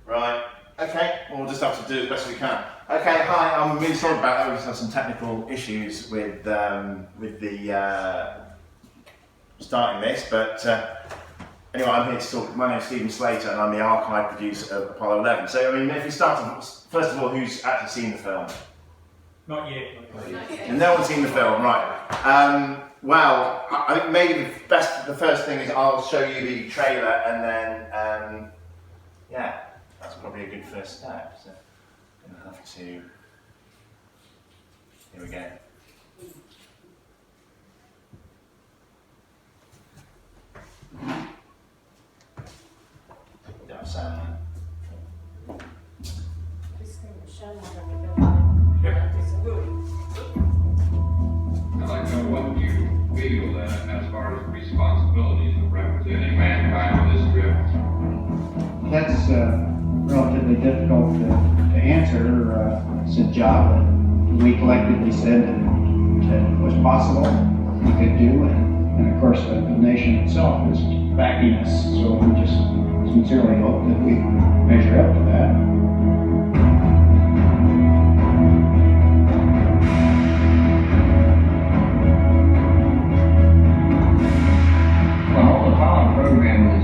Right. Okay. Well, we'll just have to do the best we can. Okay. Hi. I'm really sorry about that. We just had some technical issues with the starting this, but anyway, I'm here to talk. My name's Stephen Slater, and I'm the archive producer of Apollo 11. So, I mean, if we start, first of all, who's actually seen the film? Not yet. And no one's seen the film, right? Well, I think maybe the first thing is I'll show you the trailer, and then yeah, that's probably a good first step. So I'm gonna have to. Here we go. We don't have sound now. This thing was shown when we built I'd like to know what you feel as far as responsibilities of representing mankind on this trip. That's relatively difficult to answer. It's a job that we collectively said that was possible, we could do, and of course the nation itself is backing us, so we just sincerely hope that we measure up to that.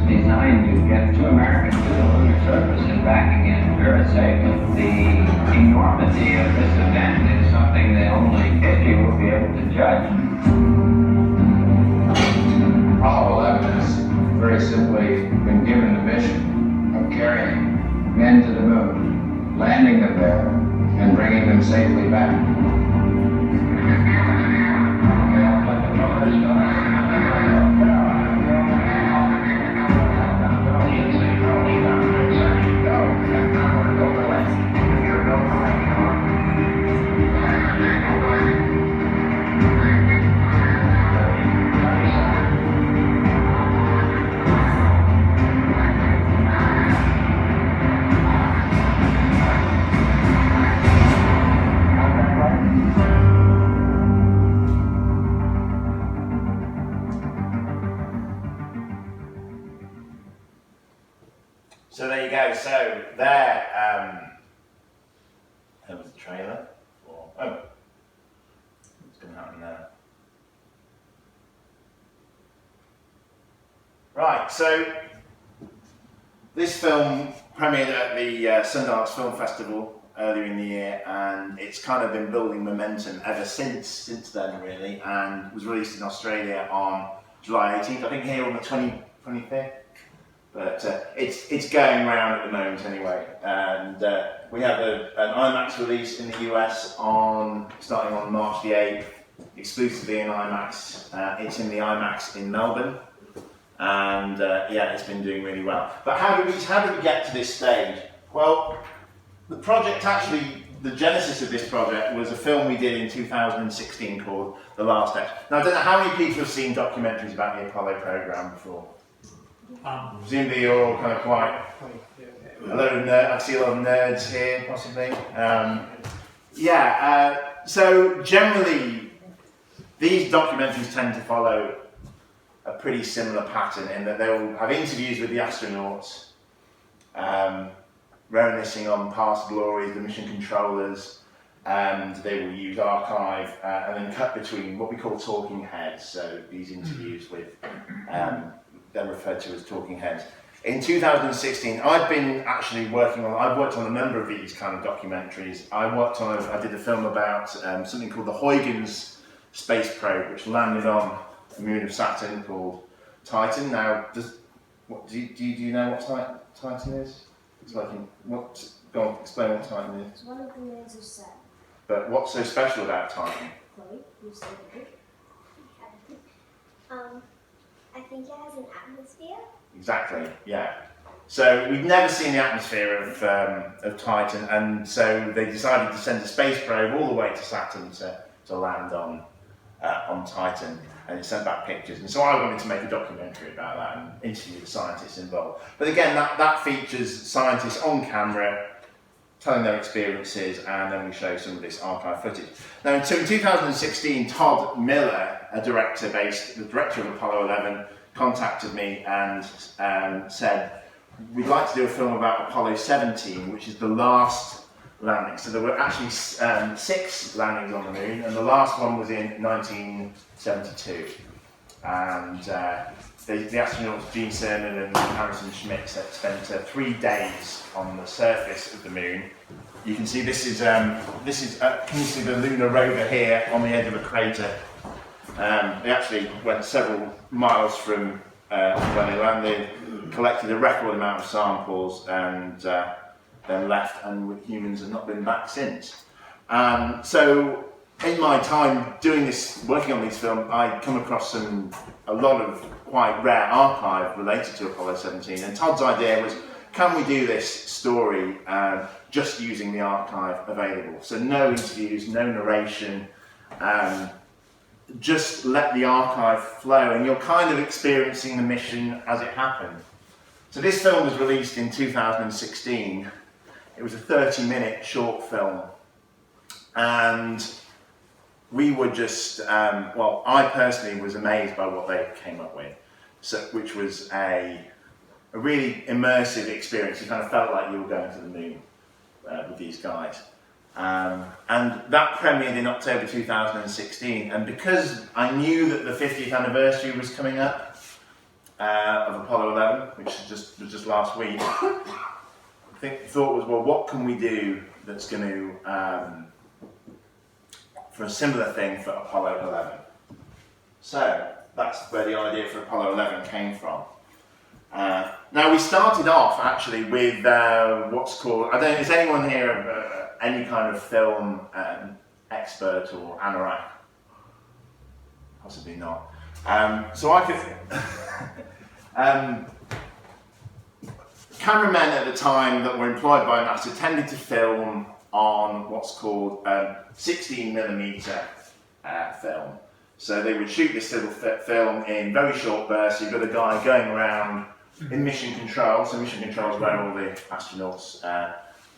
Designed to get 2 Americans to the lunar surface and back again very safely. The enormity of this event is something that only history will be able to judge. Apollo 11 has very simply been given the mission of carrying men to the moon, landing them there, and bringing them safely back. So there you go. So there was the trailer. Oh, what's going to happen now? Right. So this film premiered at the Sundance Film Festival earlier in the year, and it's kind of been building momentum ever since then, really, and was released in Australia on July 18th. I think here on the 25th. But it's going around at the moment anyway, and we have an IMAX release in the US starting on March the 8th, exclusively in IMAX. It's in the IMAX in Melbourne, and yeah, it's been doing really well. But how did we get to this stage? Well, the project actually, the genesis of this project was a film we did in 2016 called The Last X. Now, I don't know how many people have seen documentaries about the Apollo program before. Presumably you're all kind of quite a lot of I see a lot of nerds here, possibly. So generally, these documentaries tend to follow a pretty similar pattern in that they will have interviews with the astronauts, reminiscing on past glories, the mission controllers, and they will use archive and then cut between what we call talking heads. So these interviews with they're referred to as talking heads. In 2016, I've worked on a number of these kind of documentaries. I did a film about something called the Huygens space probe, which landed on the moon of Saturn, called Titan. Now, do you know what Titan is? It's like go on, explain what Titan is. It's one of the moons of Saturn. But what's so special about Titan? Chloe, you say it. I think it has an atmosphere. Exactly, yeah. So we've never seen the atmosphere of Titan, and so they decided to send a space probe all the way to Saturn to land on Titan, and it sent back pictures. And so I wanted to make a documentary about that and interview the scientists involved. But again, that features scientists on camera telling their experiences, and then we show some of this archive footage. Now, so in 2016, Todd Miller, the director of Apollo 11, contacted me and said, we'd like to do a film about Apollo 17, which is the last landing. So there were actually 6 landings on the moon, and the last one was in 1972. And the astronauts Gene Cernan and Harrison Schmitt spent 3 days on the surface of the moon. You can see this is can you see the lunar rover here on the edge of a crater? They actually went several miles from when they landed, collected a record amount of samples, and then left, and humans have not been back since. So in my time doing this, working on these films, I come across a lot of quite rare archive related to Apollo 17, and Todd's idea was, can we do this story just using the archive available? So no interviews, no narration, just let the archive flow, and you're kind of experiencing the mission as it happened. So this film was released in 2016. It was a 30-minute short film, and we were just, well, I personally was amazed by what they came up with, which was a really immersive experience. You kind of felt like you were going to the moon with these guys. And that premiered in October 2016, and because I knew that the 50th anniversary was coming up of Apollo 11, which was just last week, the thought was, well, what can we do that's going to, for a similar thing for Apollo 11? So that's where the idea for Apollo 11 came from. Now we started off actually with what's called, is anyone here any kind of film expert or anorak? Possibly not. So I could, cameramen at the time that were employed by NASA tended to film on what's called 16mm film. So they would shoot this little film in very short bursts. You've got a guy going around in mission control. So mission control is where all the astronauts,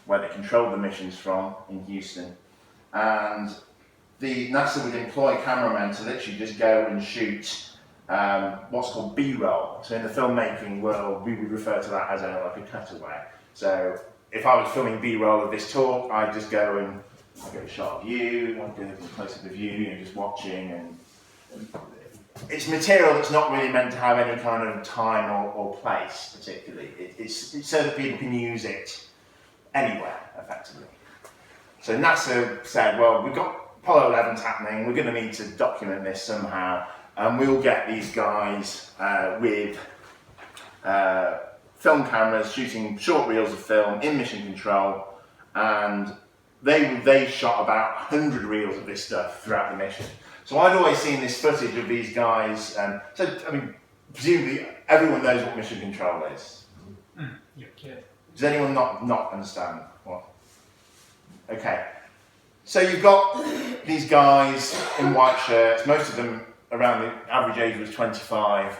where they controlled the missions from in Houston. And the NASA would employ cameramen to literally just go and shoot what's called B-roll. So in the filmmaking world, we would refer to that as like a cutaway. So if I was filming B-roll of this talk, I'd just go and I'd get a shot of you, I'd get a close-up of you, just watching. And it's material that's not really meant to have any kind of time or place, particularly. It's so that people can use it anywhere, effectively. So NASA said, well, we've got Apollo 11's happening, we're going to need to document this somehow, and we'll get these guys with film cameras shooting short reels of film in mission control, and they shot about 100 reels of this stuff throughout the mission. So I'd always seen this footage of these guys, so I mean, presumably everyone knows what mission control is. Yeah. Does anyone not understand what? Okay. So you've got these guys in white shirts, most of them around the average age was 25,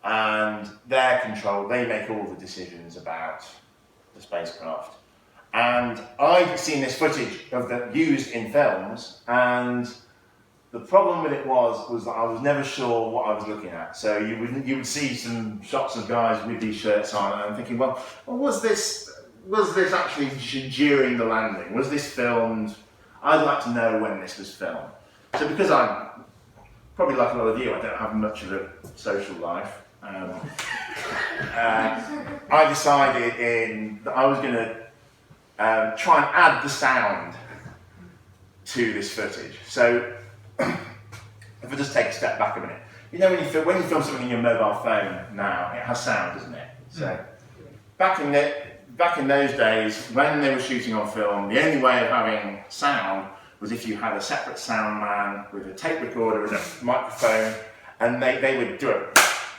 and they're controlled, they make all the decisions about the spacecraft. And I'd seen this footage of that used in films, and the problem with it was that I was never sure what I was looking at. So you would see some shots of guys with these shirts on, and I'm thinking, well, was this actually during the landing? Was this filmed? I'd like to know when this was filmed. So because I'm probably like a lot of you, I don't have much of a social life. I decided that I was going to try and add the sound to this footage. So if I just take a step back a minute, you know when you film something in your mobile phone now, it has sound, doesn't it? So back in those days, when they were shooting on film, the only way of having sound was if you had a separate sound man with a tape recorder and a microphone, and they would do a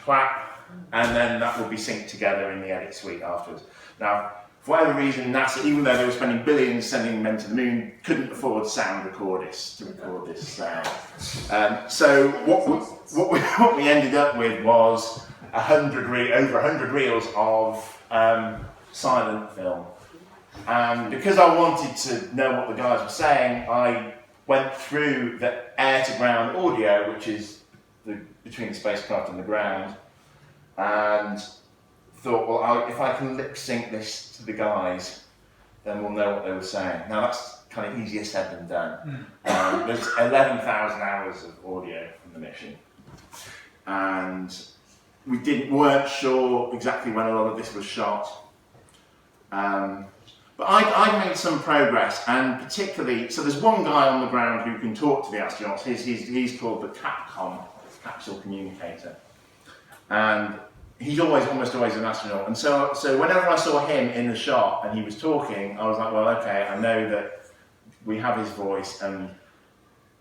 clap, and then that would be synced together in the edit suite afterwards. Now, for whatever reason, NASA, even though they were spending billions sending men to the moon, couldn't afford sound recordists to record this sound. So what we ended up with was over 100 reels of silent film. And because I wanted to know what the guys were saying, I went through the air-to-ground audio, which is between the spacecraft and the ground, and thought, well, if I can lip sync this to the guys, then we'll know what they were saying. Now that's kind of easier said than done. There's 11,000 hours of audio from the mission, and we weren't sure exactly when a lot of this was shot. But I made some progress, and particularly, so there's one guy on the ground who can talk to the astronauts. He's called the CAPCOM, capsule communicator, and he's almost always an astronaut. And so whenever I saw him in the shot and he was talking, I was like, well, okay, I know that we have his voice, and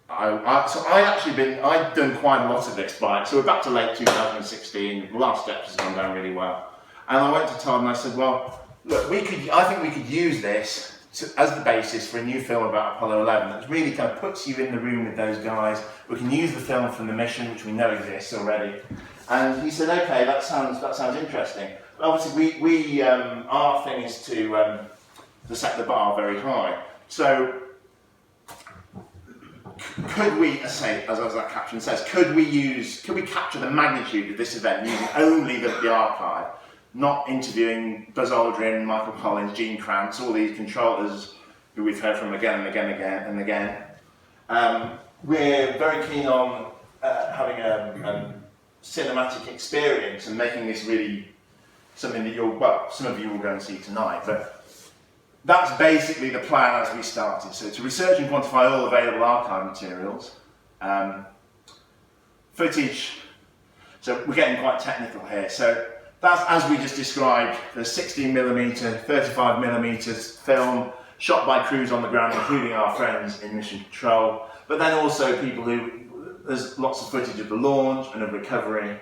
I'd done quite a lot of this so we're back to late 2016. The last steps has gone down really well, and I went to Todd and I said, well, look, I think we could use this as the basis for a new film about Apollo 11 that really kind of puts you in the room with those guys. We can use the film from the mission, which we know exists already. And he said, okay, that sounds interesting. But obviously, we our thing is to set the bar very high. So, could we, as that caption says, could we capture the magnitude of this event using only the archive? Not interviewing Buzz Aldrin, Michael Collins, Gene Kranz, all these controllers who we've heard from again and again and again. We're very keen on having a cinematic experience and making this really something that some of you will go and see tonight. But that's basically the plan as we started. So to research and quantify all available archive materials, footage. So we're getting quite technical here. So that's, as we just described, the 16mm, 35mm film shot by crews on the ground, including our friends in Mission Control, but then also there's lots of footage of the launch and of recovery.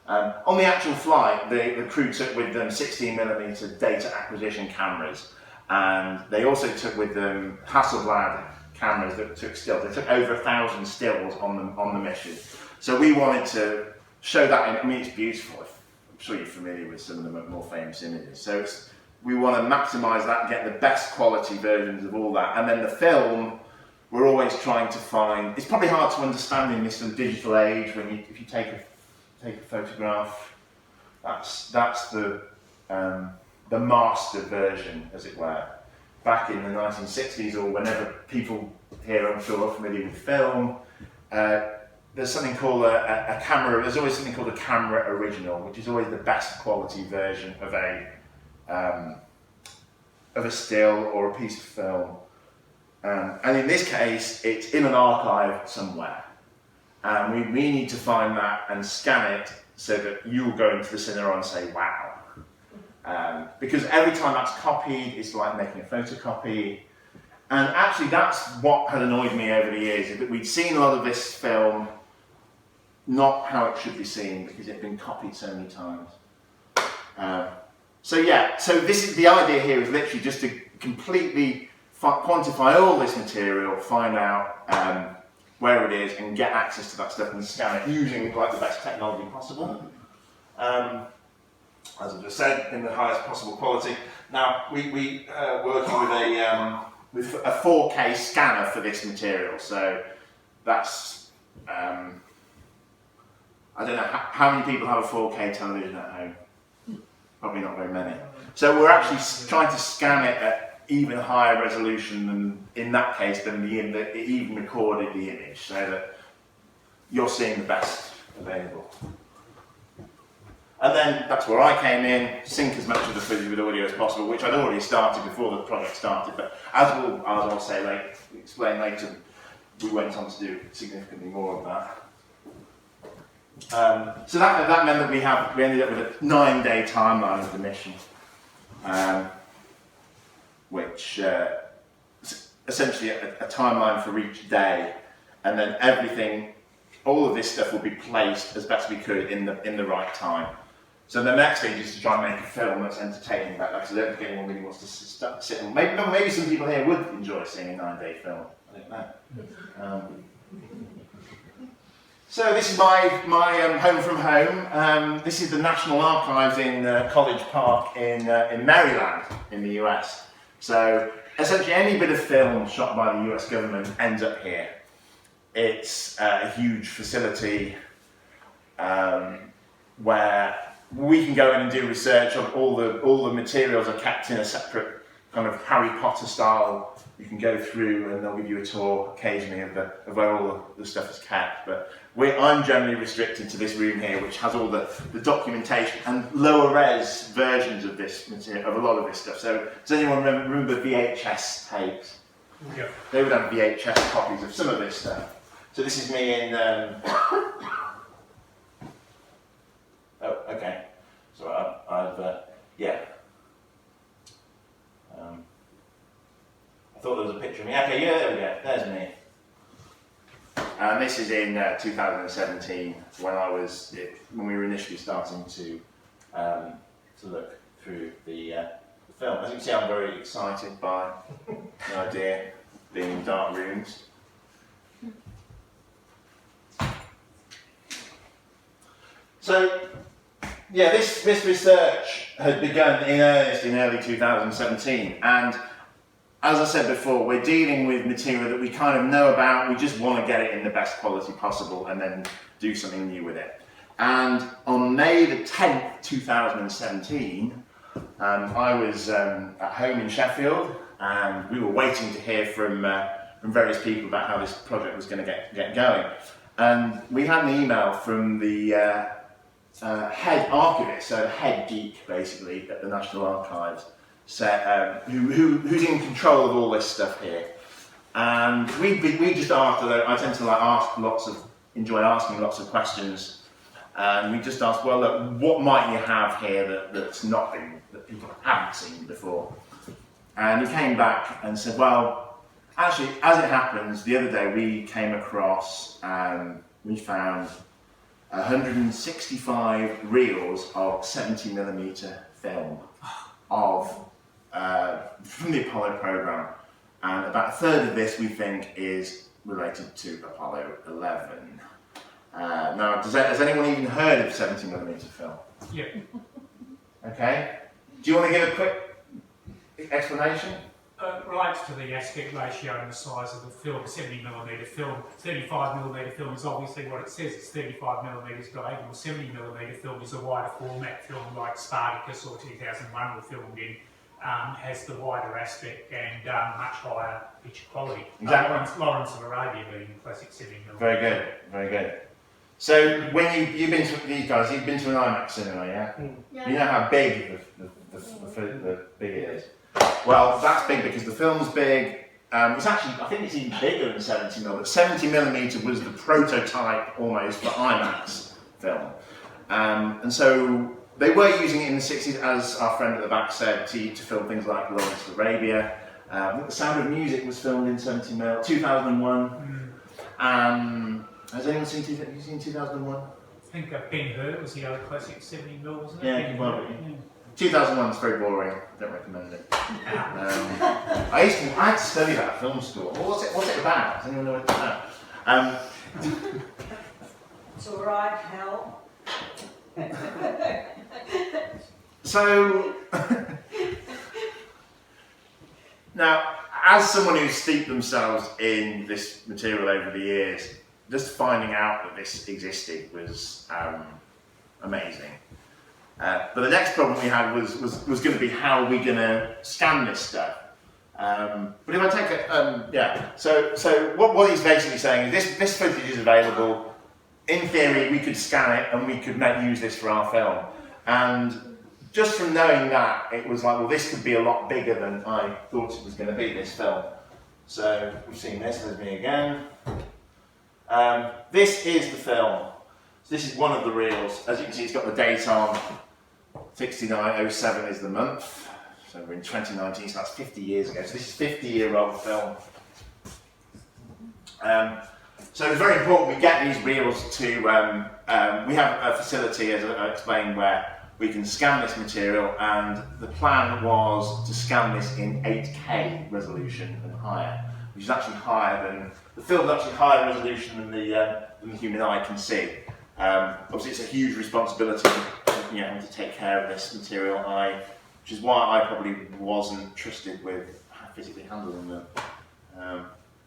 On the actual flight, the crew took with them 16mm data acquisition cameras, and they also took with them Hasselblad cameras that took stills. They took over 1,000 stills on the mission. So we wanted to show that, it's beautiful. I'm sure you're familiar with some of the more famous images. So we want to maximise that and get the best quality versions of all that. And then the film, we're always trying to find, it's probably hard to understand in this sort of digital age if you take a photograph, that's the master version, as it were. Back in the 1960s, or whenever people here, I'm sure, are familiar with film, there's something called a camera. There's always something called a camera original, which is always the best quality version of a still or a piece of film. And in this case, it's in an archive somewhere, and we need to find that and scan it so that you'll go into the cinema and say, "Wow!" Because every time that's copied, it's like making a photocopy. And actually, that's what had annoyed me over the years, is that we'd seen a lot of this film not how it should be seen, because it had been copied so many times. So this is the idea here, is literally just to completely quantify all this material, find out where it is, and get access to that stuff and scan it using like the best technology possible. As I just said, in the highest possible quality. Now we working with a 4K scanner for this material, so that's I don't know how many people have a 4K television at home. Probably not very many. So we're actually trying to scan it at even higher resolution than, in that case, than it even recorded the image, so that you're seeing the best available. And then that's where I came in, sync as much of the footage with audio as possible, which I'd already started before the project started, but as I'll explain later, we went on to do significantly more of that. So that meant that we ended up with a 9-day timeline of the mission, which essentially a timeline for each day, and then all of this stuff will be placed as best we could in the right time. So the next stage is to try and make a film that's entertaining, because I don't think anyone really wants to sit and maybe some people here would enjoy seeing a 9-day film. I don't know. So this is my home from home. This is the National Archives in College Park in Maryland in the US. So essentially any bit of film shot by the US government ends up here. It's a huge facility where we can go in and do research on all the materials are kept in a separate kind of Harry Potter style. You can go through and they'll give you a tour occasionally of where all the stuff is kept. But I'm generally restricted to this room here, which has all the documentation and lower res versions of this material, of a lot of this stuff. So does anyone remember VHS tapes? Yeah. They would have VHS copies of some of this stuff. So this is me in. Oh, okay. So I've yeah. I thought there was a picture of me. Okay, yeah, there we go. There's me. And this is in 2017 when we were initially starting to look through the film. As you can see, I'm very excited by the idea of being in dark rooms. So, yeah, this research had begun in earnest in early 2017, and as I said before, we're dealing with material that we kind of know about. We just want to get it in the best quality possible and then do something new with it. And on May the 10th, 2017, I was at home in Sheffield, and we were waiting to hear from various people about how this project was going to get going. And we had an email from the head archivist, so the head geek basically at the National Archives, who's in control of all this stuff here. And we just asked, I tend to enjoy asking lots of questions, and we just asked, well, look, what might you have here that's not been, that people haven't seen before? And he came back and said, well, actually, as it happens, the other day we came across, we found 165 reels of 70mm film from the Apollo program, and about a third of this we think is related to Apollo 11. Now, has anyone even heard of 70mm film? Yeah. Okay. Do you want to give a quick explanation? It relates to the aspect ratio and the size of the film. 70mm film, 35mm film is obviously what it says. It's 35mm diagonal. 70mm film is a wider format film, like Spartacus or 2001 were filmed in. Has the wider aspect and much higher picture quality. Exactly. Lawrence of Arabia being classic 70mm. Very good, very good. So when you've been to these guys, you've been to an IMAX cinema, yeah? No. You know how big the big it is. Well, that's big because the film's big. It's actually, I think it's even bigger than 70mm. But 70mm was the prototype almost for IMAX film, and so they were using it in the 60s, as our friend at the back said, to film things like Lawrence of Arabia. The Sound of Music was filmed in 70mm, 2001. Has anyone seen 2001? I think Ben-Hur was the other classic 70mm, wasn't it? Yeah, well, 2001 is very boring. I don't recommend it. I had to study that at film school. What's it about? Does anyone know what it's about? It's alright, Hal. So, now, as someone who's steeped themselves in this material over the years, just finding out that this existed was amazing. But the next problem we had was going to be how are we going to scan this stuff. But if I take it, so what he's basically saying is this footage is available. In theory, we could scan it and we could use this for our film. And just from knowing that, it was like, well, this could be a lot bigger than I thought it was going to be, this film. So we've seen this, there's me again. This is the film. So this is one of the reels. As you can see, it's got the date on. 6907 is the month. So we're in 2019, so that's 50 years ago. So this is a 50-year-old film. So it's very important we get these reels to, we have a facility, as I explained, where we can scan this material, and the plan was to scan this in 8K resolution and higher, which is actually higher than, the film's actually higher resolution than the human eye can see. Obviously it's a huge responsibility, having to take care of this material eye, which is why I probably wasn't trusted with physically handling them.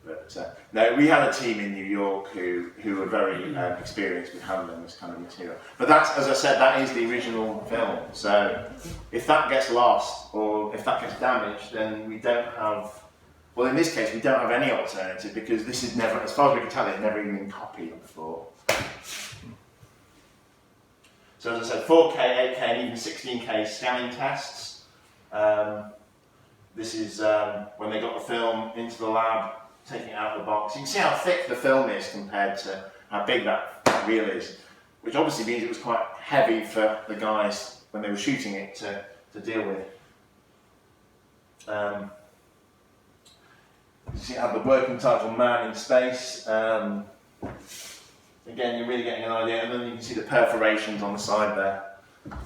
But no, we had a team in New York who were very experienced with handling this kind of material. But that's, as I said, that is the original film. So if that gets lost or if that gets damaged, then we don't have, well, in this case, we don't have any alternative because this is never, as far as we can tell, it's never even been copied before. So as I said, 4K, 8K, and even 16K scanning tests. This is when they got the film into the lab, taking it out of the box. You can see how thick the film is compared to how big that reel is, which obviously means it was quite heavy for the guys when they were shooting it to deal with. You see how the working title Man in Space. Again, you're really getting an idea, and then you can see the perforations on the side there. I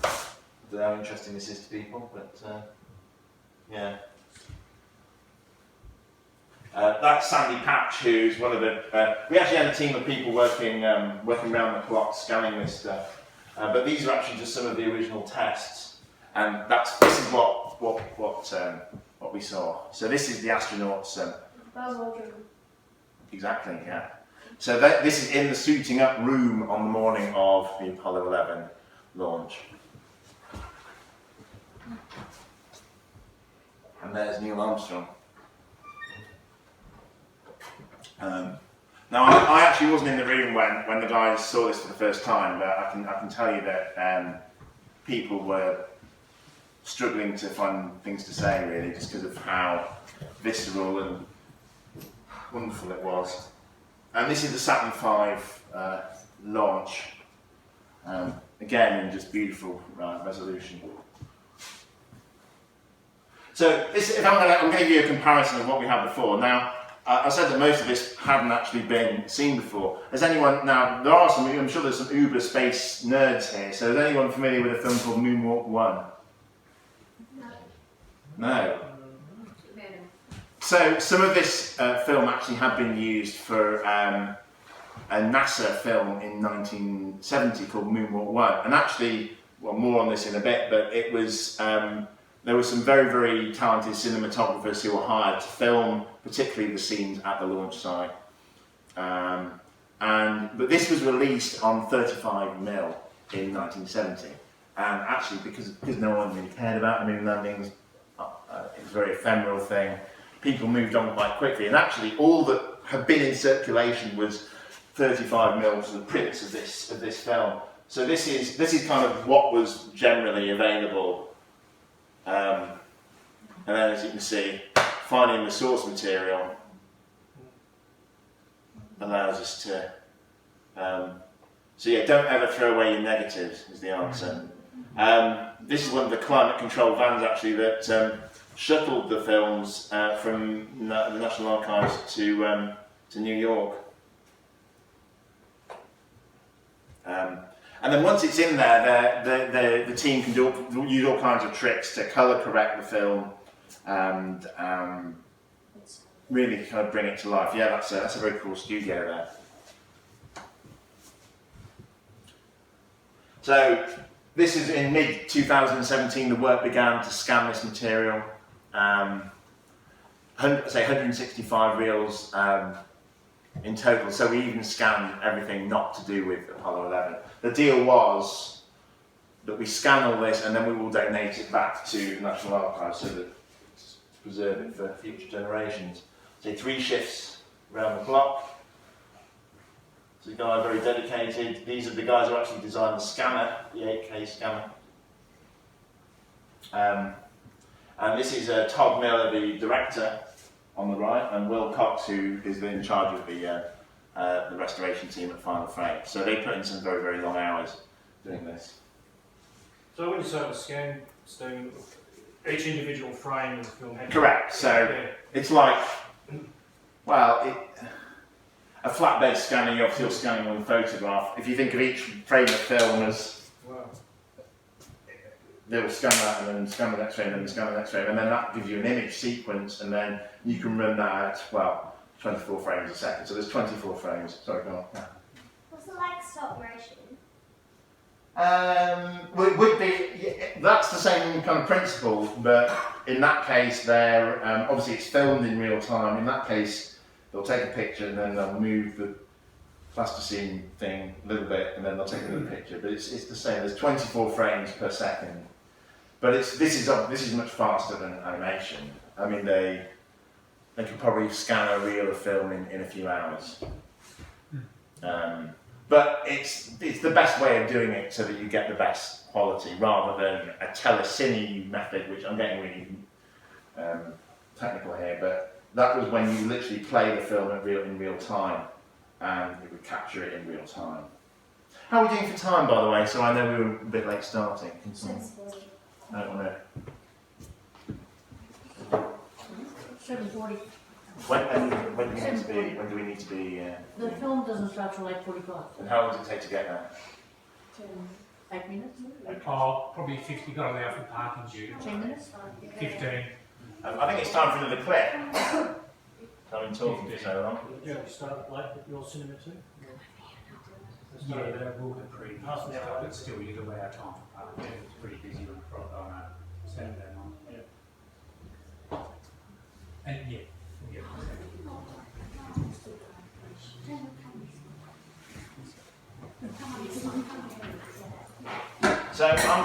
don't know how interesting this is to people, but yeah. That's Sandy Patch, who's one of the. We actually had a team of people working around the clock scanning this stuff, but these are actually just some of the original tests, and this is what we saw. So this is the astronauts. Exactly, yeah. So this is in the suiting up room on the morning of the Apollo 11 launch. And there's Neil Armstrong. Now I actually wasn't in the room when the guys saw this for the first time, but I can tell you that people were struggling to find things to say really, just because of how visceral and wonderful it was. And this is the Saturn V launch. Again, in just beautiful resolution. So I'm going to give you a comparison of what we had before. Now, I said that most of this hadn't actually been seen before. Has anyone, now there are some, I'm sure there's some uber space nerds here, so is anyone familiar with a film called Moonwalk 1? No. So some of this film actually had been used for a NASA film in 1970 called Moonwalk 1. And actually, well, more on this in a bit, but it was, there were some very, very talented cinematographers who were hired to film particularly the scenes at the launch site. But this was released on 35mm in 1970. And actually, because no one really cared about the moon landings, it was a very ephemeral thing. People moved on quite quickly, and actually all that had been in circulation was 35mm of the prints of this film. So this is kind of what was generally available. And then, as you can see, finding the source material allows us to. So yeah, don't ever throw away your negatives is the answer. This is one of the climate control vans actually that shuttled the films from the National Archives to New York. And then once it's in there, the team can use all kinds of tricks to colour correct the film and really kind of bring it to life. Yeah, that's a very cool studio there. So this is in mid-2017, the work began to scan this material. 165 reels in total, so we even scanned everything not to do with Apollo 11. The deal was that we scan all this and then we will donate it back to the National Archives so that it's preserve it for future generations. So 3 shifts around the clock. So the guy very dedicated. These are the guys who actually designed the scanner, the 8K scanner. And this is Todd Miller, the director, on the right, and Will Cox, who is in charge of the restoration team at Final Frame. So they put in some very, very long hours doing this. So when you say the scan, Stephen, each individual frame in the film had... Correct. So it's like, well, a flatbed scanner, you're obviously scanning one photograph. If you think of each frame of film as... Wow. They will scan that and then scan the next frame and then scan the next frame, and then that gives you an image sequence, and then you can run that at, well, 24 frames a second. So there's 24 frames. Sorry, go on. Yeah. What's it like stop motion? Well, it would be, that's the same kind of principle, but in that case, obviously it's filmed in real time. In that case, they'll take a picture and then they'll move the plasticine thing a little bit and then they'll take another picture. But it's the same. There's 24 frames per second. But this is much faster than animation. I mean, they could probably scan a reel of film in a few hours. But it's the best way of doing it so that you get the best quality rather than a telecine method, which I'm getting really technical here, but that was when you literally play the film in real time and it would capture it in real time. How are we doing for time, by the way? So I know we were a bit late starting. I don't know. 7:40. When do we need to be? The film doesn't start till 8:45. And how long does it take to get there? 8 minutes? Oh, probably 50, got to allow for parking due. 10 minutes? 15. I think it's time for another clip. I've been talking for so long. Yeah, you start late at your cinema too? Yeah, they will get pretty busy stuff, but still you'd allow time for parking. It's pretty busy on a Saturday night. Yeah. And yeah. So I'm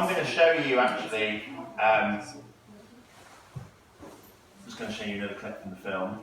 going to show you actually. I'm just going to show you another clip from the film.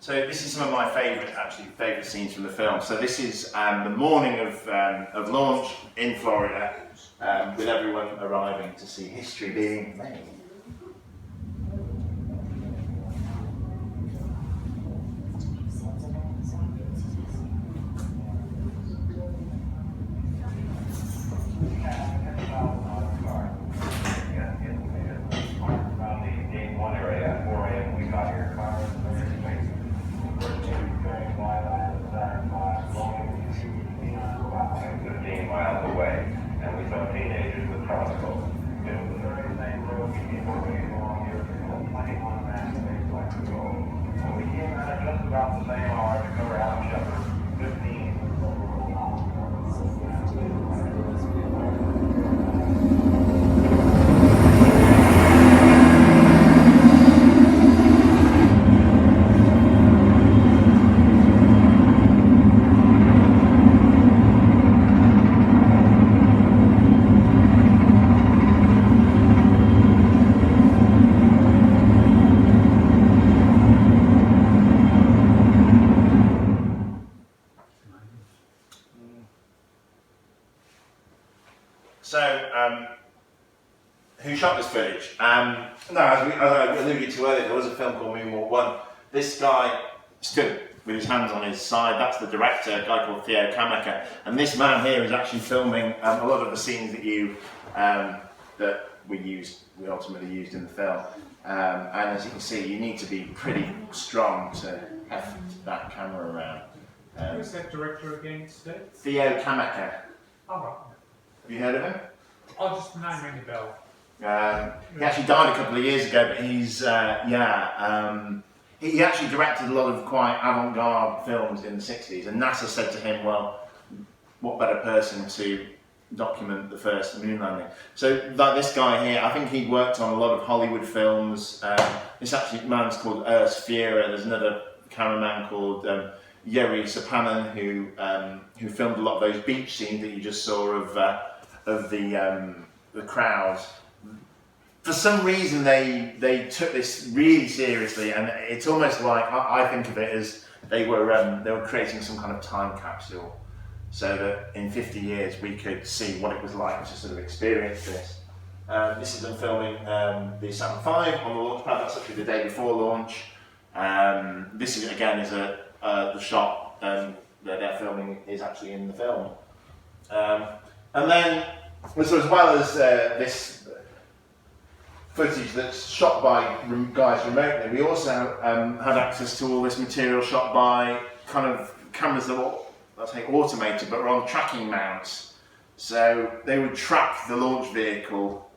So this is some of my favourite scenes from the film. So this is the morning of launch in Florida, with everyone arriving to see history being made. Who shot this footage? No, as I alluded to earlier, there was a film called Moonwalk 1. This guy stood with his hands on his side. That's the director, a guy called Theo Kameka. And this man here is actually filming a lot of the scenes that we ultimately used in the film. And as you can see, you need to be pretty strong to heft that camera around. Who's that director again, Steve? Theo Kameka. Oh, right. Have you heard of him? Oh, just the name ring the bell. He actually died a couple of years ago, but he's, he actually directed a lot of quite avant-garde films in the 60s, and NASA said to him, well, what better person to document the first moon landing? So like this guy here, I think he worked on a lot of Hollywood films. This actually man's called Urs Fiera. There's another cameraman called Yuri Sapanen who filmed a lot of those beach scenes that you just saw of the crowds. For some reason, they took this really seriously, and it's almost like I think of it as they were creating some kind of time capsule, so that in 50 years we could see what it was like to sort of experience this. This is them filming the Saturn V on the launch pad. That's actually the day before launch. This is again the shot that they're filming is actually in the film, and then so as well as this footage that's shot by guys remotely, we also had access to all this material shot by kind of cameras that were I'll say automated, but were on tracking mounts. So they would track the launch vehicle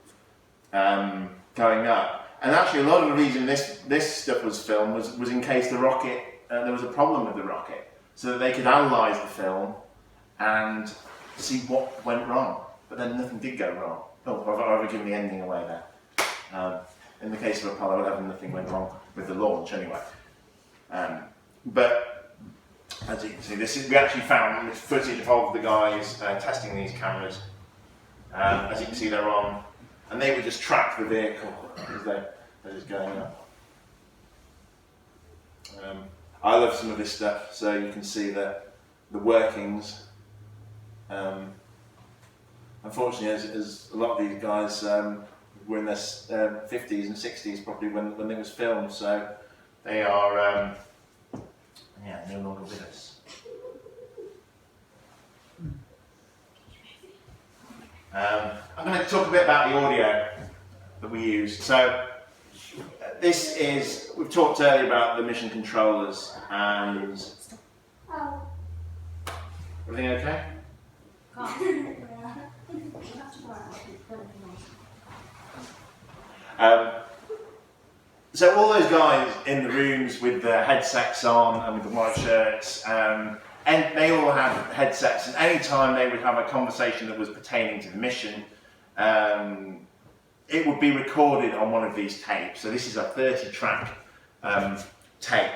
going up. And actually a lot of the reason this stuff was filmed was in case the rocket, there was a problem with the rocket, so that they could analyse the film and see what went wrong. But then nothing did go wrong. Oh, I've already given the ending away there. In the case of Apollo 11, nothing went wrong with the launch anyway. But as you can see, we actually found this footage of the guys testing these cameras. As you can see, they're on, and they would just track the vehicle as it's going up. I love some of this stuff, so you can see the workings. Unfortunately, as a lot of these guys were in their 50s and 60s probably when it was filmed, so they are no longer with us. I'm going to talk a bit about the audio that we used. So this is, we've talked earlier about the mission controllers and... Oh. Everything okay? So all those guys in the rooms with the headsets on and with the white shirts, and they all had headsets, and any time they would have a conversation that was pertaining to the mission, it would be recorded on one of these tapes. So this is a 30-track tape.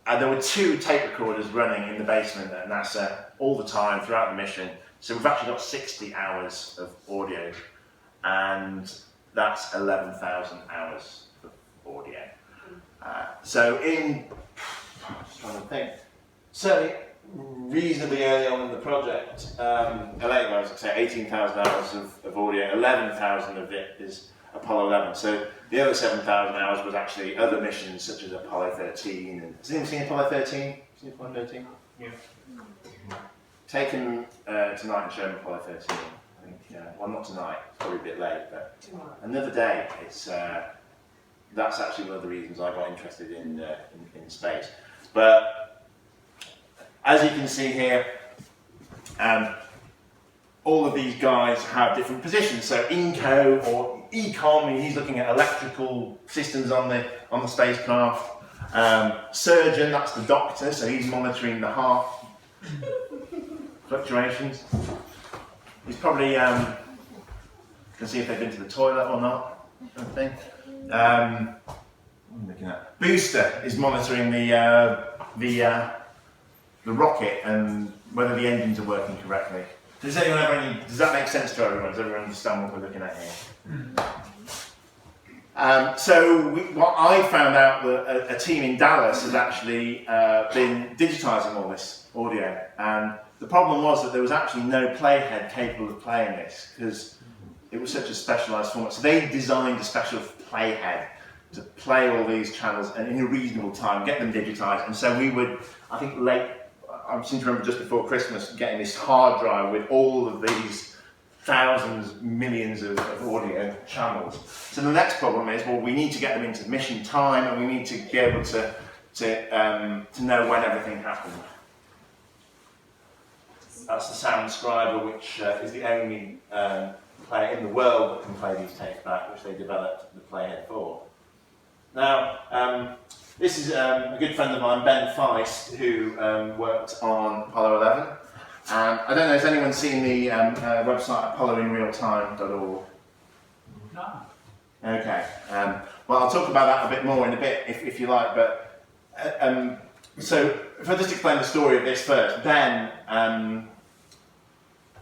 And there were 2 tape recorders running in the basement at NASA all the time throughout the mission. So we've actually got 60 hours of audio, and that's 11,000 hours of audio. So in, I'm just trying to think, certainly reasonably early on in the project, 18,000 hours of audio, 11,000 of it is Apollo 11. So the other 7,000 hours was actually other missions such as Apollo 13. And, has anyone seen Apollo 13? Seen Apollo 13? Yeah. Take him tonight and show him Apollo 13. I think, well, not tonight, it's probably a bit late, but another day. It's that's actually one of the reasons I got interested in space. But as you can see here, all of these guys have different positions. So INCO or ECOM, he's looking at electrical systems on the spacecraft. Surgeon, that's the doctor, so he's monitoring the heart fluctuations. He's probably can see if they've been to the toilet or not. I think. What am I looking at? Booster is monitoring the rocket and whether the engines are working correctly. Does that make sense to everyone? Does everyone understand what we're looking at here? What I found out that a team in Dallas has actually been digitising all this audio, and the problem was that there was actually no playhead capable of playing this because it was such a specialised format. So they designed a special playhead to play all these channels and in a reasonable time, get them digitised. And so we would, I think I seem to remember just before Christmas, getting this hard drive with all of these thousands, millions of audio channels. So the next problem is, well, we need to get them into mission time, and we need to be able to know when everything happened. That's the Sound Scriber, which is the only player in the world that can play these tapes back, which they developed the playhead for. Now, this is a good friend of mine, Ben Feist, who worked on Apollo 11. I don't know, has anyone seen the website apolloinrealtime.org? No. Okay. Well, I'll talk about that a bit more in a bit, if you like. But so, if I just explain the story of this first, Ben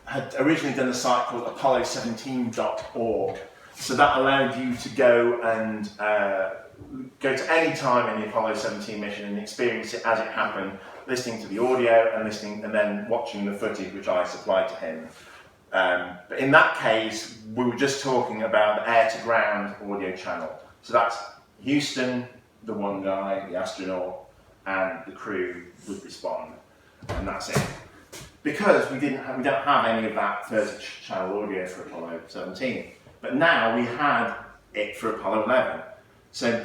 had originally done a site called apollo17.org. So that allowed you to go and go to any time in the Apollo 17 mission and experience it as it happened, listening to the audio and then watching the footage which I supplied to him. But in that case, we were just talking about the air-to-ground audio channel. So that's Houston, the one guy, the astronaut, and the crew would respond, and that's it. Because we don't have any of that 30-channel audio for Apollo 17, but now we had it for Apollo 11. So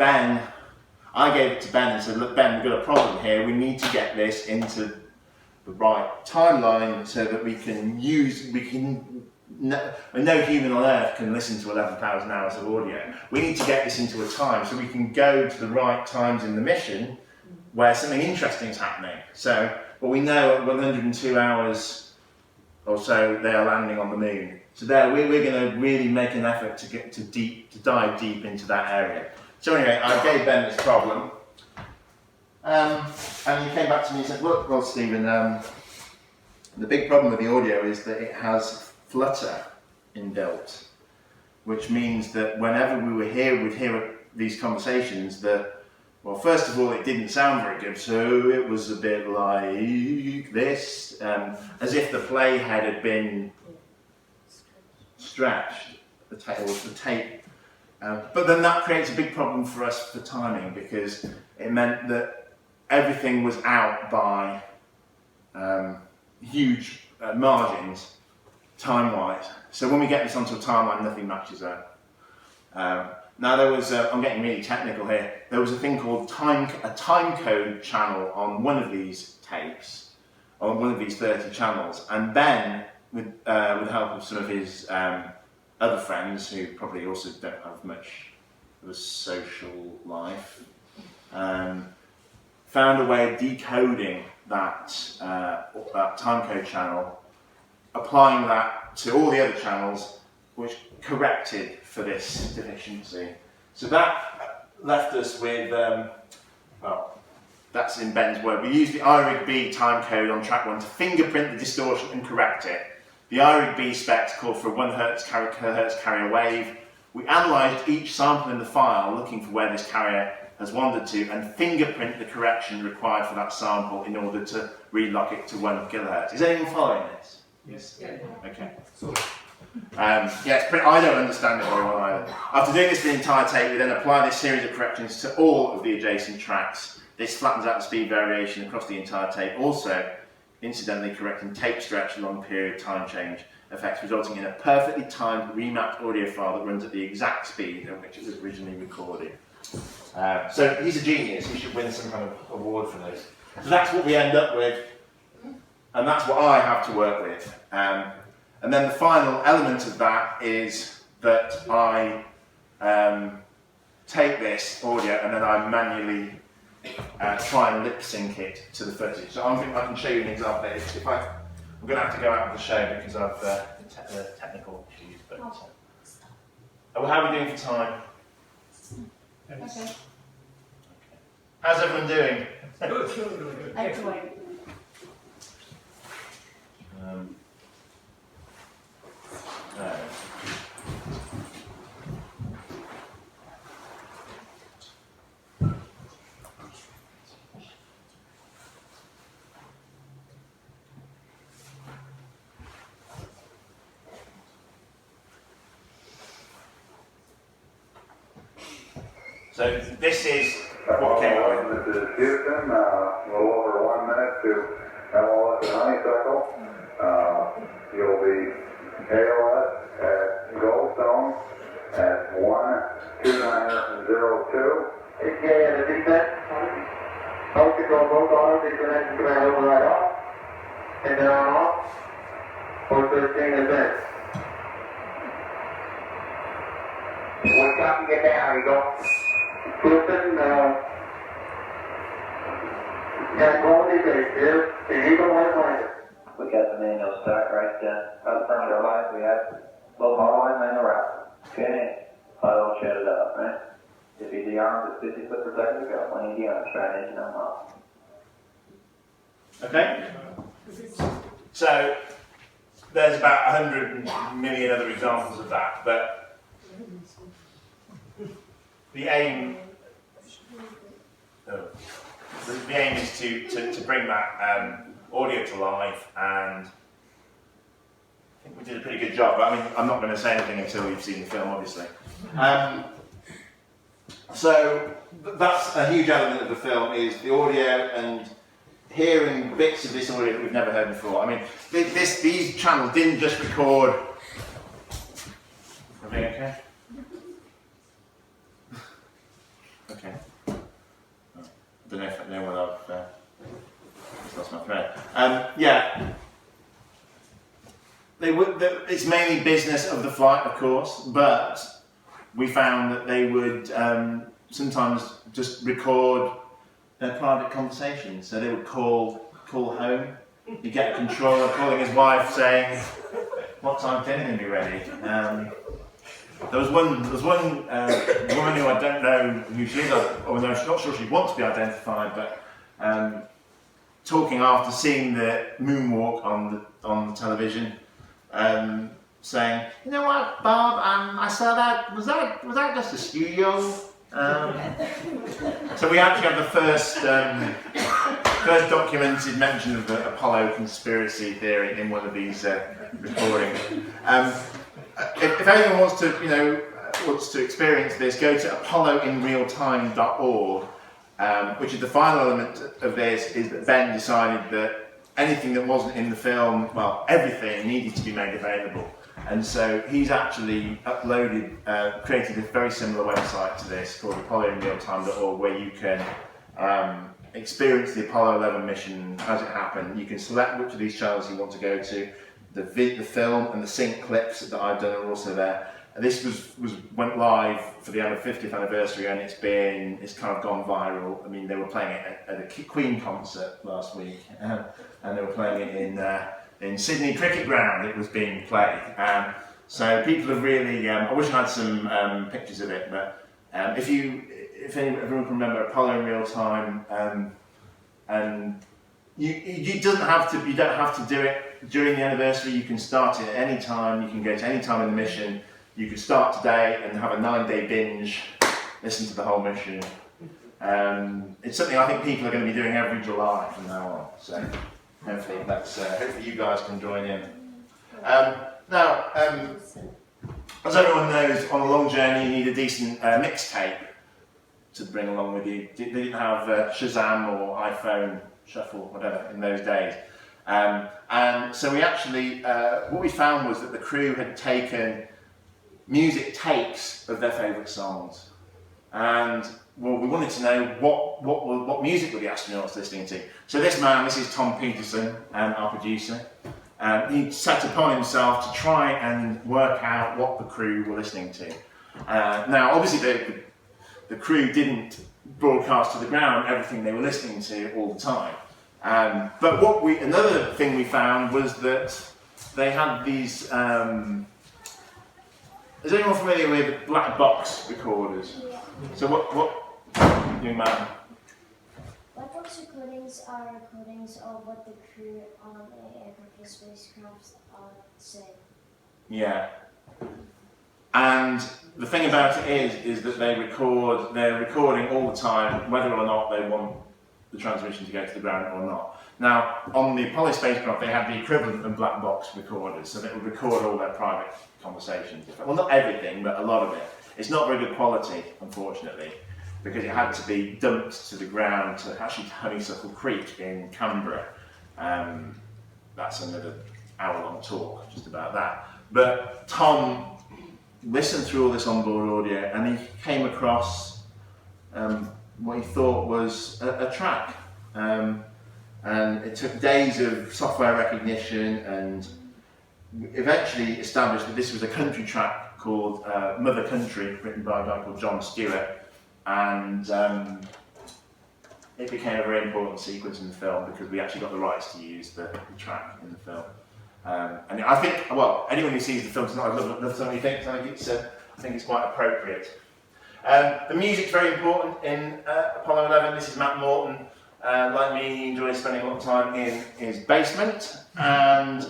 I gave it to Ben and said, look Ben, we've got a problem here, we need to get this into the right timeline so that we can use, no human on Earth can listen to 11,000 hours of audio. We need to get this into a time so we can go to the right times in the mission where something interesting is happening. So, well, we know at 102 hours or so they are landing on the moon. So there, we're going to really make an effort to get to dive deep into that area. So anyway, I gave Ben this problem, and he came back to me and said, "Look, well, Stephen, the big problem with the audio is that it has flutter inbuilt, which means that whenever we were here, we'd hear these conversations that, well, first of all, it didn't sound very good, so it was a bit like this, as if the playhead had been stretched, the tape. But then that creates a big problem for us for timing, because it meant that everything was out by huge margins, time-wise. So when we get this onto a timeline, nothing matches up. Now there was, I'm getting really technical here, there was a thing called a time code channel on one of these tapes, on one of these 30 channels, and Ben, with the help of some of his other friends who probably also don't have much of a social life, found a way of decoding that time code channel, applying that to all the other channels, which corrected for this deficiency. So that left us with, well, that's in Ben's word. We used the IRIG-B timecode on track 1 to fingerprint the distortion and correct it. The IRIG-B specs called for a 1 hertz carrier wave. We analysed each sample in the file, looking for where this carrier has wandered to, and fingerprint the correction required for that sample in order to relock it to 1 kilohertz. Is anyone following this? Yes. Okay. Sort of. Yeah, it's pretty, I don't understand it very well either. After doing this for the entire tape, we then apply this series of corrections to all of the adjacent tracks. This flattens out the speed variation across the entire tape, also incidentally correcting tape stretch along period time change effects, resulting in a perfectly timed remapped audio file that runs at the exact speed at which it was originally recorded. So he's a genius, he should win some kind of award for this. So that's what we end up with, and that's what I have to work with. And then the final element of that is that I take this audio and then I manually try and lip sync it to the footage. So I can show you an example. I'm going to have to go out of the show because of the technical issues. But how are we doing for time? Okay. How's everyone doing? Good. I have to wait. So this is what came out. This is Houston, a little over 1 minute to LOS and Honeysuckle. You'll be AOS at Goldstone at 12902. HK at a descent. Host control both autos, descent command override off. And then on off. 413 advance. What time you get down, you go? Houston, got quality base here. The Eagle White Lander. We got the manual start right out front of our line. We have low power line manual route. Okay, auto shut it up, right? If you de-arm at 50 foot per second, we got 180 on try and engine on off. Okay. So there's about 100 million other examples of that, but the aim is to bring that audio to life, and I think we did a pretty good job. But I mean, I'm not going to say anything until you've seen the film, obviously. So that's a huge element of the film, is the audio and hearing bits of this audio that we've never heard before. I mean, these channels didn't just record. Everything okay? Okay. I don't know whether I've lost my thread. Yeah. It's mainly business of the flight, of course, but we found that they would sometimes just record their private conversations. So they would call home. You get a controller calling his wife saying, "What time dinner will be ready?" There was one woman who I don't know who she is, or no, I'm not sure she wants to be identified, but talking after seeing the moonwalk on the television, saying, "You know what, Bob? I saw that. Was that just a studio?" So we actually have the first documented mention of the Apollo conspiracy theory in one of these recordings. If anyone wants to experience this, go to apolloinrealtime.org, which is the final element of this. Is that Ben decided that anything that wasn't in the film, well, everything needed to be made available. And so he's actually created a very similar website to this called apolloinrealtime.org, where you can experience the Apollo 11 mission as it happened. You can select which of these channels you want to go to. The film and the sync clips that I've done are also there. And this went live for the 50th anniversary, and it's kind of gone viral. I mean, they were playing it at a Queen concert last week, and they were playing it in Sydney Cricket Ground. It was being played, so people have really. I wish I had some pictures of it, but if everyone can remember Apollo in real time, and you don't have to do it during the anniversary. You can start it at any time. You can go to any time in the mission. You could start today and have a 9-day binge, listen to the whole mission. It's something I think people are going to be doing every July from now on. So hopefully you guys can join in. Now, as everyone knows, on a long journey you need a decent mixtape to bring along with you. They didn't have Shazam or iPhone Shuffle, whatever, in those days. And so we actually, what we found was that the crew had taken music tapes of their favourite songs, and well, we wanted to know what music were the astronauts listening to. So this is Tom Peterson, our producer, he set upon himself to try and work out what the crew were listening to. Now, obviously, the crew didn't broadcast to the ground everything they were listening to all the time. But another thing we found was that they had these. Is anyone familiar with black box recorders? Yeah. So what young man? Black box recordings are recordings of what the crew on the aircraft or spacecraft are saying. Yeah. And the thing about it is that they're recording all the time, whether or not they want the transmission to go to the ground or not. Now, on the Apollo spacecraft, they had the equivalent of black box recorders, so they would record all their private conversations. Well, not everything, but a lot of it. It's not very good quality, unfortunately, because it had to be dumped to the ground to actually Honeysuckle Creek in Canberra. That's another hour-long talk just about that. But Tom listened through all this onboard audio, and he came across what he thought was a track. And it took days of software recognition, and eventually established that this was a country track called Mother Country, written by a guy called John Stewart, and it became a very important sequence in the film because we actually got the rights to use the track in the film. And I think, well, anyone who sees the film tonight, I'd love to know what you think. I think it's quite appropriate. The music's very important in Apollo 11. This is Matt Morton. Like me, he enjoys spending a lot of time in his basement, and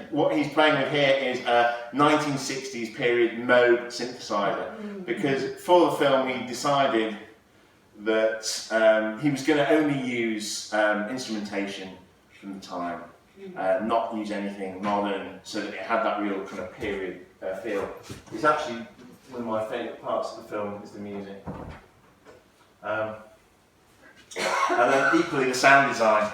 what he's playing with here is a 1960s period Moog synthesizer, because for the film he decided that he was going to only use instrumentation from the time, not use anything modern, so that it had that real kind of period feel. It's actually one of my favourite parts of the film is the music. And then equally the sound design.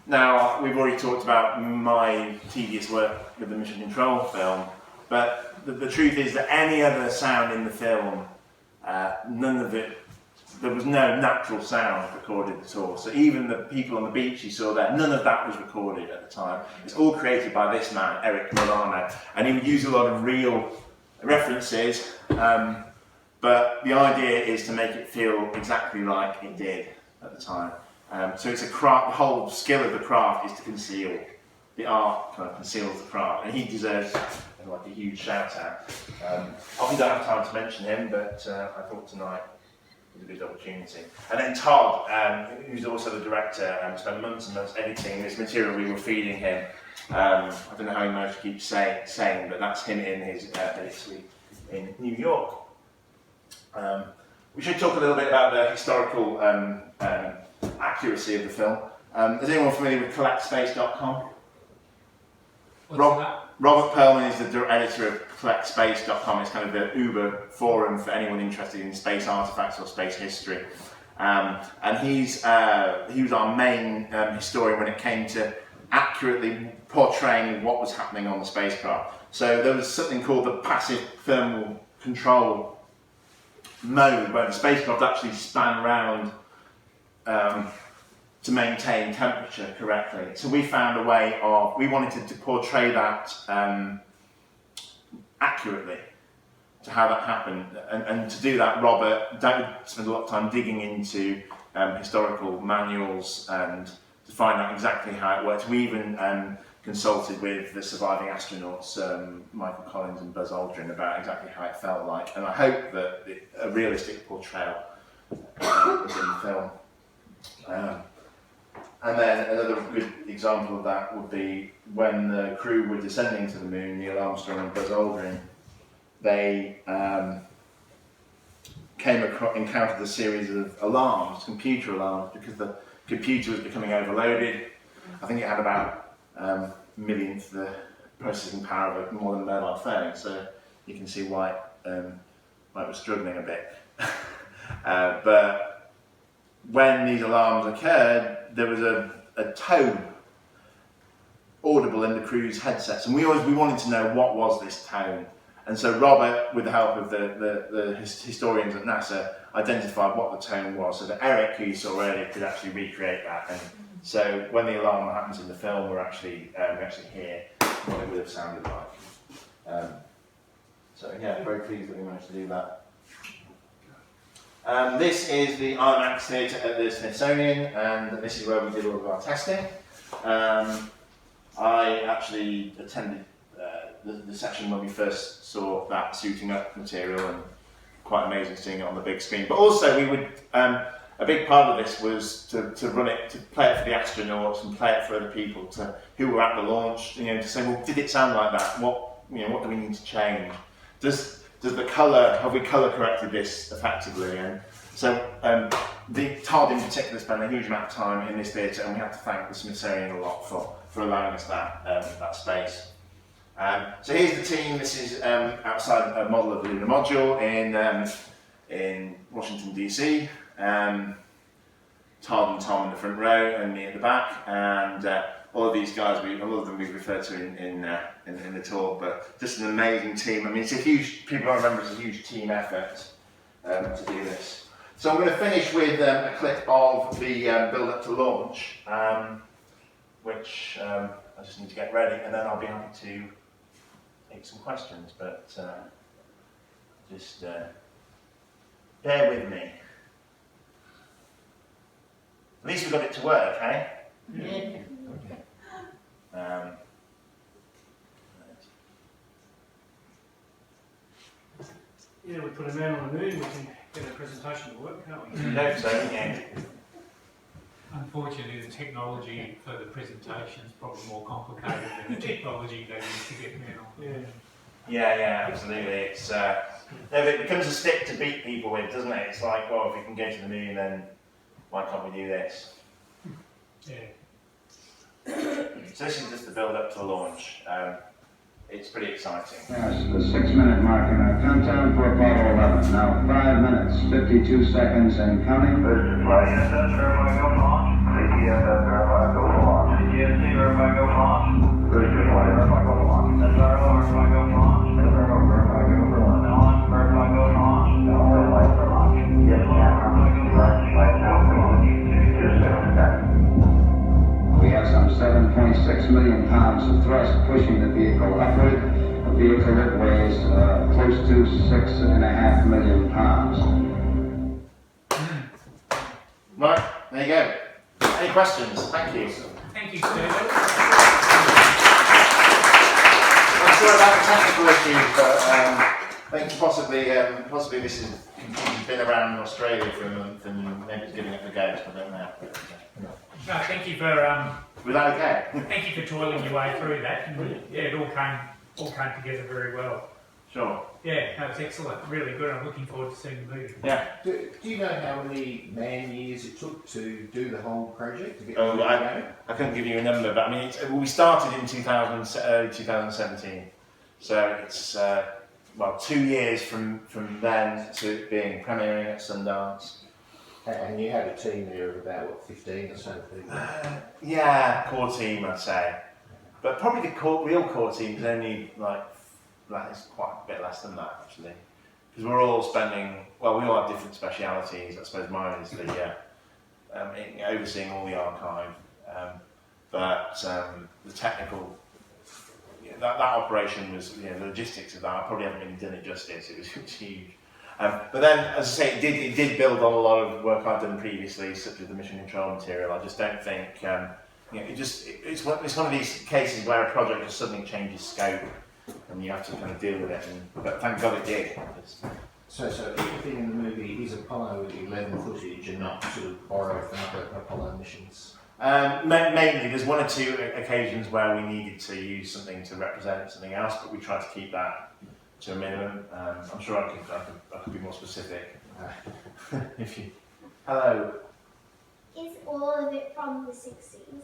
Now, we've already talked about my tedious work with the Mission Control film, but the truth is that any other sound in the film, none of it there was no natural sound recorded at all. So even the people on the beach you saw there, none of that was recorded at the time. It's all created by this man, Eric Milano, and he would use a lot of real references, but the idea is to make it feel exactly like it did at the time. So it's a craft, the whole skill of the craft is to conceal. The art kind of conceals the craft, and he deserves like a huge shout out. Often don't have time to mention him, but I thought tonight was a good opportunity. And then Todd, who's also the director, spent months and months editing this material we were feeding him. I don't know how he managed to keep saying, but that's him in his edit suite in New York. We should talk a little bit about the historical accuracy of the film. Is anyone familiar with collectspace.com? Robert Perlman is the editor of collectspace.com. It's kind of the Uber forum for anyone interested in space artifacts or space history. And he was our main historian when it came to accurately portraying what was happening on the spacecraft. So there was something called the passive thermal control mode, where the spacecraft actually span around to maintain temperature correctly. So we found a way of, we wanted to portray that accurately, to how that happened. And to do that, David spent a lot of time digging into historical manuals and to find out exactly how it worked. We even consulted with the surviving astronauts, Michael Collins and Buzz Aldrin, about exactly how it felt like. And I hope that a realistic portrayal was in the film. And then another good example of that would be when the crew were descending to the moon, Neil Armstrong and Buzz Aldrin, they encountered a series of alarms, computer alarms, because the computer was becoming overloaded. I think it had about millionth the processing power of a modern mobile phone, so you can see why it was struggling a bit. But when these alarms occurred, there was a tone audible in the crew's headsets, and we wanted to know what was this tone. And so Robert, with the help of the historians at NASA, identified what the tone was, so that Eric, who you saw earlier, could actually recreate that. And so when the alarm happens in the film, we actually hear what it would have sounded like. So yeah, very pleased that we managed to do that. This is the IMAX theatre at the Smithsonian, and this is where we did all of our testing. I actually attended the session when we first saw that suiting up material, and quite amazing seeing it on the big screen. But also, we would a big part of this was to run it, to play it for the astronauts and play it for other people who were at the launch. You know, to say, well, did it sound like that? What do we need to change? Does the colour, have we colour corrected this effectively? And so Todd in particular spent a huge amount of time in this theatre, and we have to thank the Smithsonian a lot for allowing us that space. So here's the team. This is outside a model of the lunar module in Washington DC. Todd and Tom in the front row, and me at the back, and all of these guys, a lot of them we've referred to in the talk, but just an amazing team. I mean, it's a huge, people don't remember, it's a huge team effort to do this. So I'm going to finish with a clip of the build-up to launch, which I just need to get ready, and then I'll be happy to take some questions, but just bear with me. At least we got it to work, eh? Yeah. Yeah, we put a man on the moon, we can get a presentation to work, can't we? No, so, yeah. Unfortunately, the technology for the presentation is probably more complicated than the technology they use to get men on. Yeah, absolutely. It's it becomes a stick to beat people with, doesn't it? It's like, well, if we can go to the moon, then why can't we do this? Yeah. So this is just the build-up to the launch. It's pretty exciting. Yes, the 6-minute mark in our countdown for Apollo 11. Now 5 minutes, 52 seconds and counting. ISS, verify go launch. CTSS, verify go launch. CTSC, verify go launch. Booster flight, verify go launch. SRO, verify go launch. SRO, verify go launch. Verify go launch. Verify go launch. Yes, verify go launch. 7.6 million pounds of thrust pushing the vehicle upward, a vehicle that weighs close to 6.5 million pounds. Right, there you go. Any questions? Thank you. Thank you, Stephen. I'm sorry about the technical issues, but I think possibly this has been around in Australia for a month and maybe it's giving it a go, so I don't know. No, thank you for Was that okay? thank you for toiling your way through that. And yeah, it all came together very well. Sure. Yeah, that was excellent. Really good. I'm looking forward to seeing the movie. Yeah. Do you know how many man years it took to do the whole project? To get Oh, the movie going? I couldn't give you a number, but I mean, we started in early 2017, so it's 2 years from then to it being premiering at Sundance. And you had a team there of about, what, 15 or so people? Yeah, core team, I'd say. But probably the real core team is only it's quite a bit less than that, actually. Because we're all spending, we all have different specialities. I suppose mine is the overseeing all the archive. But the technical, that operation was, the logistics of that, I probably haven't really done it justice. It was huge. But then, as I say, it did build on a lot of work I've done previously, such as the mission control material. I just don't think, it's one of these cases where a project just suddenly changes scope, and you have to kind of deal with it. But thank God it did. So everything in the movie is Apollo 11 footage and not sort of borrowed from other Apollo missions? Mainly, there's one or two occasions where we needed to use something to represent something else, but we tried to keep that to a minimum. I'm sure I could be more specific. Hello. Is all of it from the 60s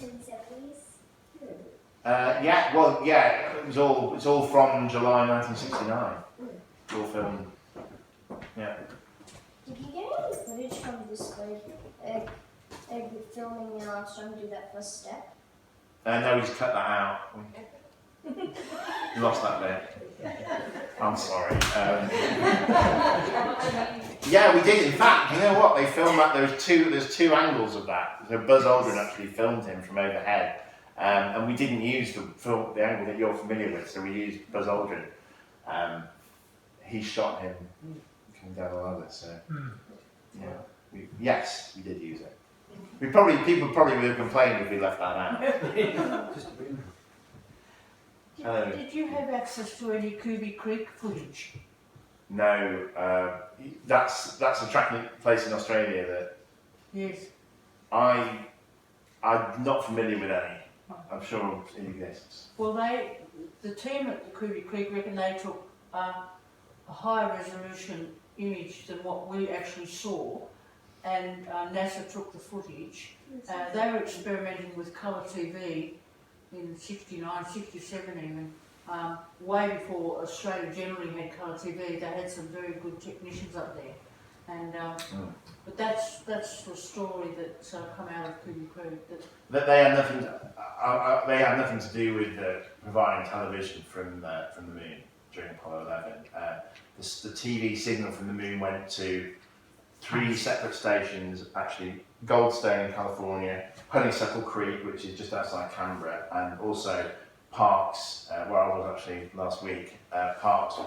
and 70s? It's all from July 1969. It's all filmed. Yeah. Did you get any footage from this filming in Armstrong do that first step? No, he's cut that out. We lost that bit. I'm sorry. Yeah, we did. In fact, you know what? They filmed that. There's two angles of that. So Buzz Aldrin actually filmed him from overhead, and we didn't use the angle that you're familiar with. So we used Buzz Aldrin. He shot him coming down the ladder. So yeah, we did use it. People probably would have complained if we left that out. Did you have access to any Kubi Creek footage? No, that's a tracking place in Australia that. Yes. I'm not familiar with any. I'm sure it exists. Well, the team at the Kubi Creek reckon they took a higher resolution image than what we actually saw, and NASA took the footage. They were experimenting with colour TV in 69, 67 even, way before Australia generally had colour TV. They had some very good technicians up there, and but that's the story that's come out of Kubi Creek. That they had nothing. They had nothing to do with providing television from the moon during Apollo 11. The TV signal from the moon went to 3 separate stations, actually: Goldstone in California, Honeysuckle Creek, which is just outside Canberra, and also Parkes, where I was actually last week. Parkes,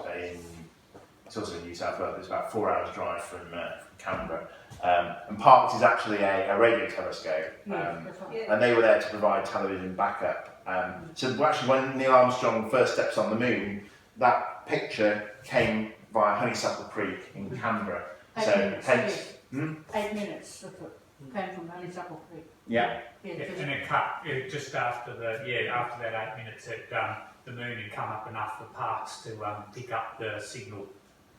it's also in New South Wales. It's about 4 hours drive from Canberra, and Parkes is actually a radio telescope, and they were there to provide television backup. So actually, when Neil Armstrong first steps on the moon, that picture came via Honeysuckle Creek in Canberra. 8 So minutes, hence, yes. 8 minutes of it came from Honeysuckle Creek. Yeah. And it cut just after that 8 minutes. The moon had come up enough for Parkes to pick up the signal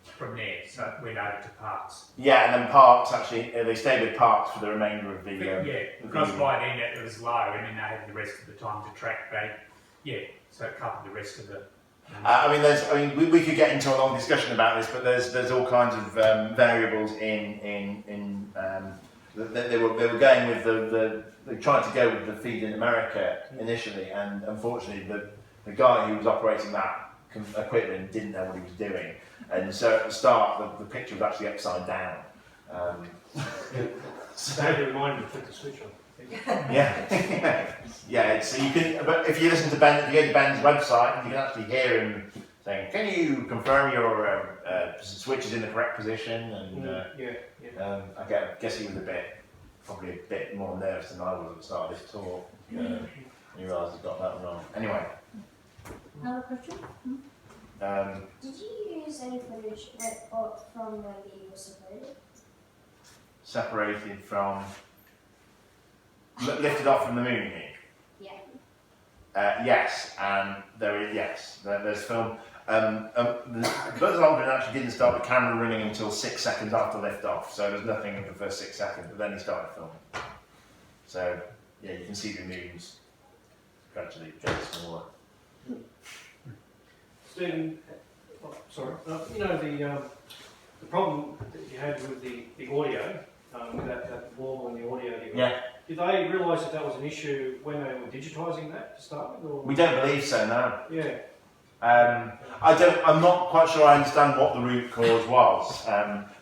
from there, so it went over to Parkes. Yeah, and then Parkes actually they stayed with Parkes for the remainder of the because by then it was low, and then they had the rest of the time to track. So it covered the rest of the. We could get into a long discussion about this, but there's all kinds of variables in they were going with they tried to go with the feed in America initially, and unfortunately the guy who was operating that equipment didn't know what he was doing, and so at the start the picture was actually upside down. So they reminded me to put the switch on. Yeah, yeah. So you can, but if you listen to Ben, if you go to Ben's website, you can actually hear him saying, "Can you confirm your switch is in the correct position?" And I guess he was probably a bit more nervous than I was at the start of this talk. And he realised he got that wrong. Anyway. Another question? Did you use any footage from when the was separated? Separated from, lifted off from the moon, you mean? Yeah. Yes, and there's film. Buzz Aldrin actually didn't start the camera running until 6 seconds after liftoff, so there's nothing in the first 6 seconds, but then he started filming. So, yeah, you can see the moons gradually getting smaller. Stephen, sorry, you know the problem that you had with the audio, with that warble in the audio. Yeah. Did they realise that was an issue when they were digitising that to start with? Or? We don't believe so, no. Yeah. I'm not quite sure I understand what the root cause was,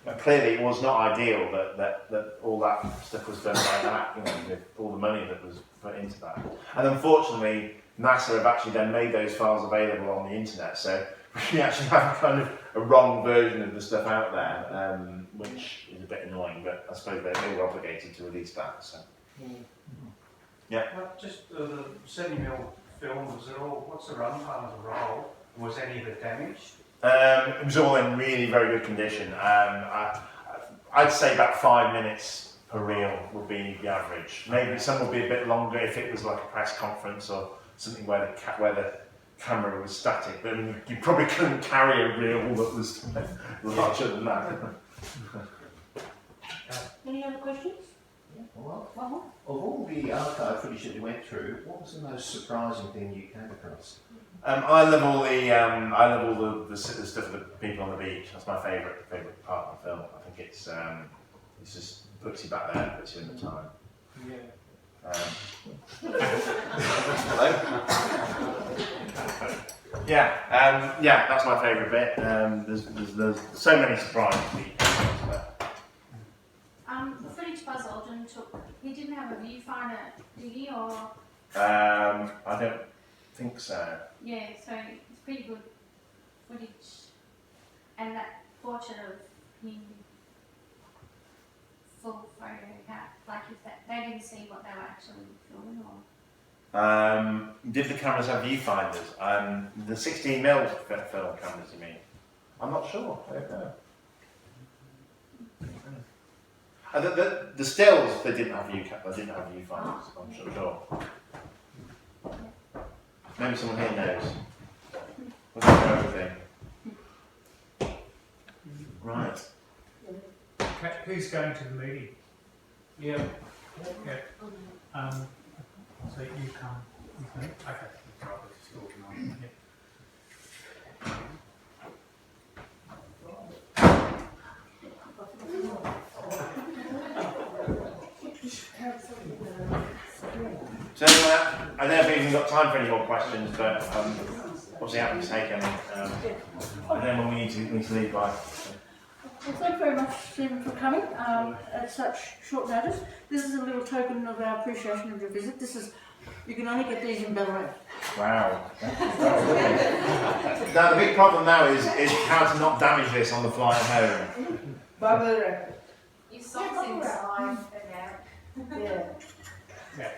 but clearly it was not ideal that all that stuff was done like that, with all the money that was put into that. And unfortunately, NASA have actually then made those files available on the internet, so we actually have kind of a wrong version of the stuff out there, which is a bit annoying, but I suppose they were obligated to release that. So. Yeah. Well, just the 70mm film, what's the runtime of the roll? Was any of it damaged? It was all in really very good condition. I'd say about 5 minutes per reel would be the average. Maybe some would be a bit longer if it was like a press conference or something where the camera was static. But you probably couldn't carry a reel that was larger than that. Any other questions? Well, of all the archive footage that you went through, what was the most surprising thing you came across? I love all the stuff of the people on the beach. That's my favourite part of the film. I think it's just puts you back there, puts you in the time. Yeah. Hello. Yeah, that's my favourite bit. There's so many surprises. The footage Buzz Aldrin took, he didn't have a viewfinder, did he? Or I don't think so. yeah, so it's pretty good footage, and that portrait of him, full photo, like if they didn't see what they were actually filming, or. Did the cameras have viewfinders? The 16mm film cameras, you mean? I'm not sure. I don't know. The stills, they didn't have viewfinders. I'm sure. Maybe someone here knows. What's the other thing? Right. Okay, who's going to the meeting? Yeah. Okay. So you come with me? Okay. Yeah. So I don't know if we've even got time for any more questions, but obviously happy to take any. And then when we need to leave by. Well, thank you very much, Stephen, for coming at such short notice. This is a little token of our appreciation of your visit. You can only get these in Ballarat. Wow. Now the big problem now is how to not damage this on the flight home. Ballarat. Your socks inside for now. Yeah.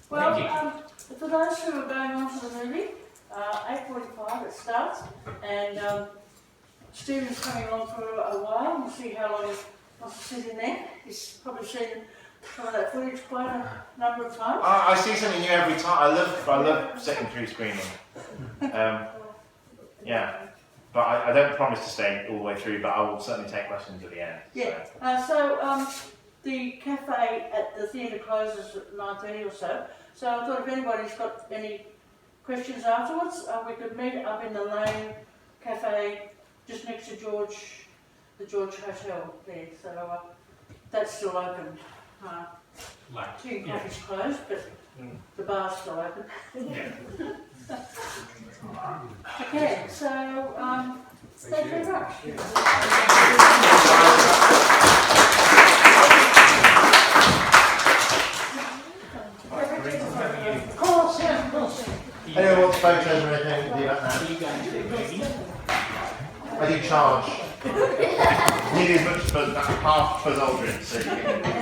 Well, for those who are going on to the movie, 8:45 it starts, and Stephen's coming along for a while. We'll see how long he wants to sit in there. He's probably seen some of that footage quite a number of times. I see something new every time. I love sitting through screening. Yeah, but I don't promise to stay all the way through, but I will certainly take questions at the end. Yeah. So the cafe at the theatre closes at 9:30 or so. So I thought if anybody's got any questions afterwards, we could meet up in the Lane Cafe just next to the George Hotel there. So that's still open. Tea and coffee's closed, but the bar's still open. Okay, so thank you very much. photos or anything to do like that? Are you going to do, Maggie? I do charge. Nearly as much for that half Buzz Aldrin, so you can